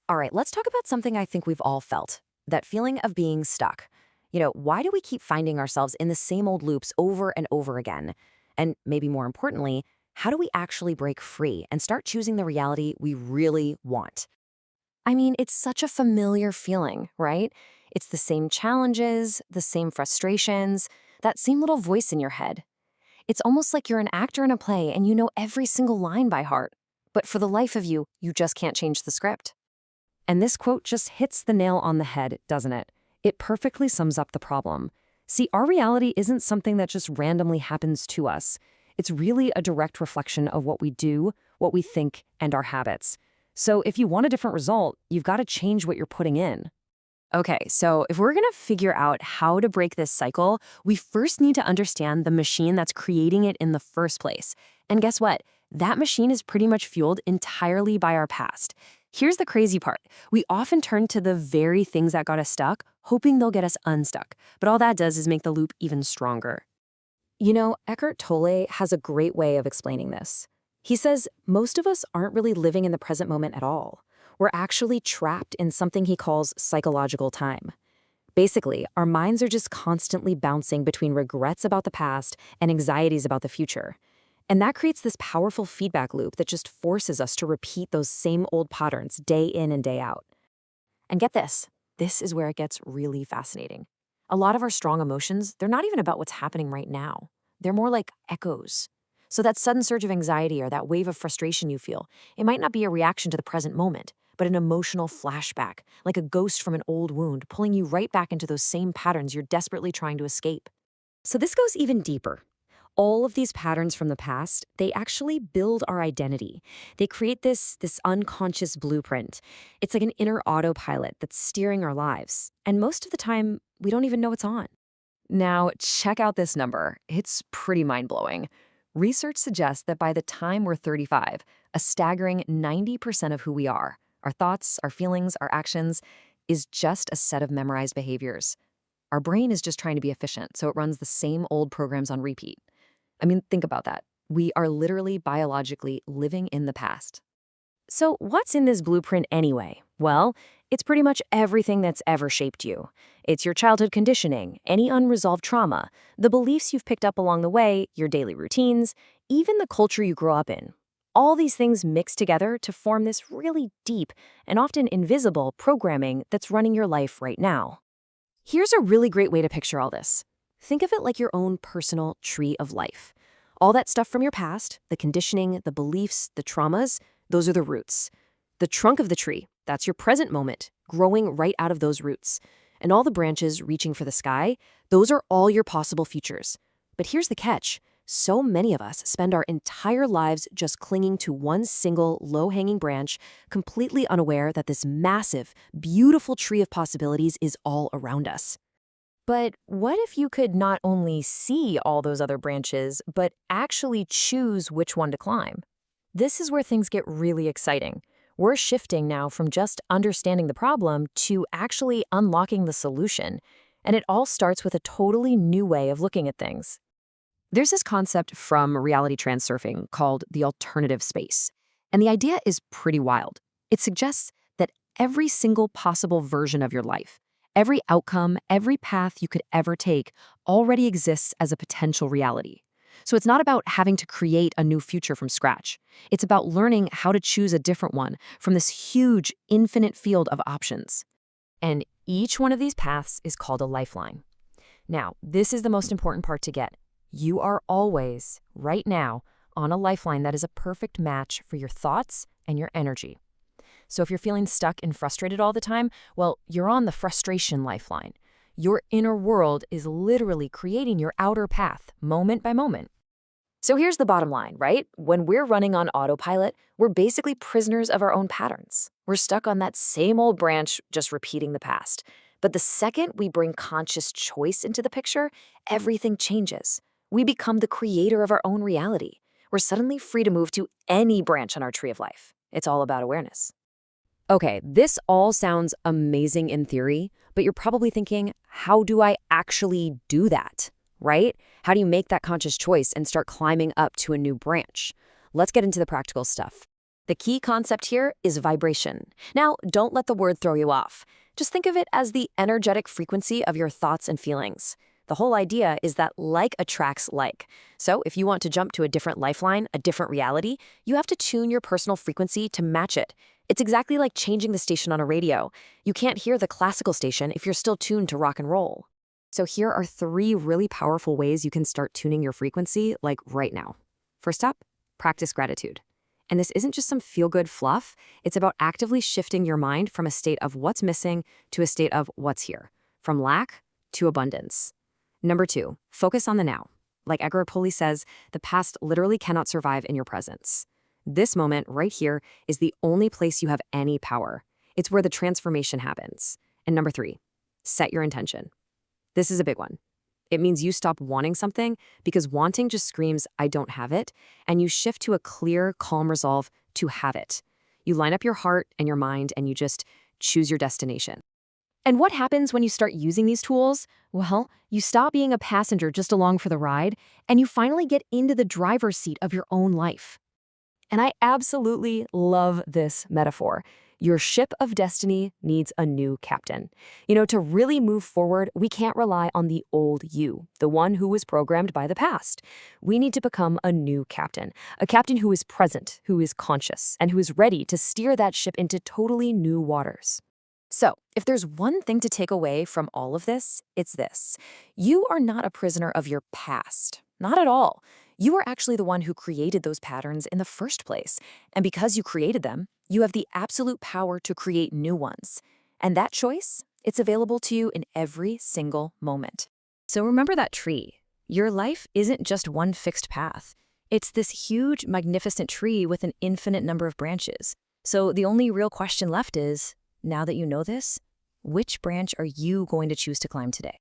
All right, let's talk about something I think we've all felt, that feeling of being stuck. Why do we keep finding ourselves in the same old loops over and over again? And maybe more importantly, how do we actually break free and start choosing the reality we really want? I mean, it's such a familiar feeling, right? It's the same challenges, the same frustrations, that same little voice in your head. It's almost like you're an actor in a play and you know every single line by heart. But for the life of you, you just can't change the script. And this quote just hits the nail on the head, doesn't it? It perfectly sums up the problem. See, our reality isn't something that just randomly happens to us. It's really a direct reflection of what we do, what we think, and our habits. So if you want a different result, you've got to change what you're putting in. Okay, so if we're going to figure out how to break this cycle, we first need to understand the machine that's creating it in the first place. And guess what? That machine is pretty much fueled entirely by our past. Here's the crazy part. We often turn to the very things that got us stuck, hoping they'll get us unstuck. But all that does is make the loop even stronger. Eckhart Tolle has a great way of explaining this. He says most of us aren't really living in the present moment at all. We're actually trapped in something he calls psychological time. Basically, our minds are just constantly bouncing between regrets about the past and anxieties about the future. And that creates this powerful feedback loop that just forces us to repeat those same old patterns day in and day out. And get this is where it gets really fascinating. A lot of our strong emotions, they're not even about what's happening right now. They're more like echoes. So that sudden surge of anxiety or that wave of frustration you feel, it might not be a reaction to the present moment, but an emotional flashback, like a ghost from an old wound, pulling you right back into those same patterns you're desperately trying to escape. So this goes even deeper. All of these patterns from the past, they actually build our identity. They create this unconscious blueprint. It's like an inner autopilot that's steering our lives. And most of the time, we don't even know it's on. Now, check out this number. It's pretty mind-blowing. Research suggests that by the time we're 35, a staggering 90% of who we are, our thoughts, our feelings, our actions, is just a set of memorized behaviors. Our brain is just trying to be efficient, so it runs the same old programs on repeat. I mean, think about that. We are literally biologically living in the past. So what's in this blueprint anyway? Well, it's pretty much everything that's ever shaped you. It's your childhood conditioning, any unresolved trauma, the beliefs you've picked up along the way, your daily routines, even the culture you grew up in. All these things mix together to form this really deep and often invisible programming that's running your life right now. Here's a really great way to picture all this. Think of it like your own personal tree of life. All that stuff from your past, the conditioning, the beliefs, the traumas, those are the roots. The trunk of the tree, that's your present moment, growing right out of those roots. And all the branches reaching for the sky, those are all your possible futures. But here's the catch. So many of us spend our entire lives just clinging to one single low-hanging branch, completely unaware that this massive, beautiful tree of possibilities is all around us. But what if you could not only see all those other branches, but actually choose which one to climb? This is where things get really exciting. We're shifting now from just understanding the problem to actually unlocking the solution. And it all starts with a totally new way of looking at things. There's this concept from reality transurfing called the alternative space. And the idea is pretty wild. It suggests that every single possible version of your life, every outcome, every path you could ever take already exists as a potential reality. So it's not about having to create a new future from scratch. It's about learning how to choose a different one from this huge, infinite field of options. And each one of these paths is called a lifeline. Now, this is the most important part to get. You are always, right now, on a lifeline that is a perfect match for your thoughts and your energy. So if you're feeling stuck and frustrated all the time, well, you're on the frustration lifeline. Your inner world is literally creating your outer path, moment by moment. So here's the bottom line, right? When we're running on autopilot, we're basically prisoners of our own patterns. We're stuck on that same old branch, just repeating the past. But the second we bring conscious choice into the picture, everything changes. We become the creator of our own reality. We're suddenly free to move to any branch on our tree of life. It's all about awareness. Okay, this all sounds amazing in theory, but you're probably thinking, how do I actually do that, right? How do you make that conscious choice and start climbing up to a new branch? Let's get into the practical stuff. The key concept here is vibration. Now, don't let the word throw you off. Just think of it as the energetic frequency of your thoughts and feelings. The whole idea is that like attracts like. So if you want to jump to a different lifeline, a different reality, you have to tune your personal frequency to match it. It's exactly like changing the station on a radio. You can't hear the classical station if you're still tuned to rock and roll. So here are 3 really powerful ways you can start tuning your frequency, like right now. First up, practice gratitude. And this isn't just some feel-good fluff. It's about actively shifting your mind from a state of what's missing to a state of what's here, from lack to abundance. Number 2, focus on the now. Like Eckhart Tolle says, the past literally cannot survive in your presence. This moment right here is the only place you have any power. It's where the transformation happens. And number 3, set your intention. This is a big one. It means you stop wanting something because wanting just screams, I don't have it, and you shift to a clear, calm resolve to have it. You line up your heart and your mind and you just choose your destination. And what happens when you start using these tools? Well, you stop being a passenger just along for the ride, and you finally get into the driver's seat of your own life. And I absolutely love this metaphor. Your ship of destiny needs a new captain. To really move forward, we can't rely on the old you, the one who was programmed by the past. We need to become a new captain, a captain who is present, who is conscious, and who is ready to steer that ship into totally new waters. So, if there's one thing to take away from all of this, it's this. You are not a prisoner of your past. Not at all. You are actually the one who created those patterns in the first place. And because you created them, you have the absolute power to create new ones. And that choice, it's available to you in every single moment. So remember that tree. Your life isn't just one fixed path. It's this huge, magnificent tree with an infinite number of branches. So the only real question left is, now that you know this, which branch are you going to choose to climb today?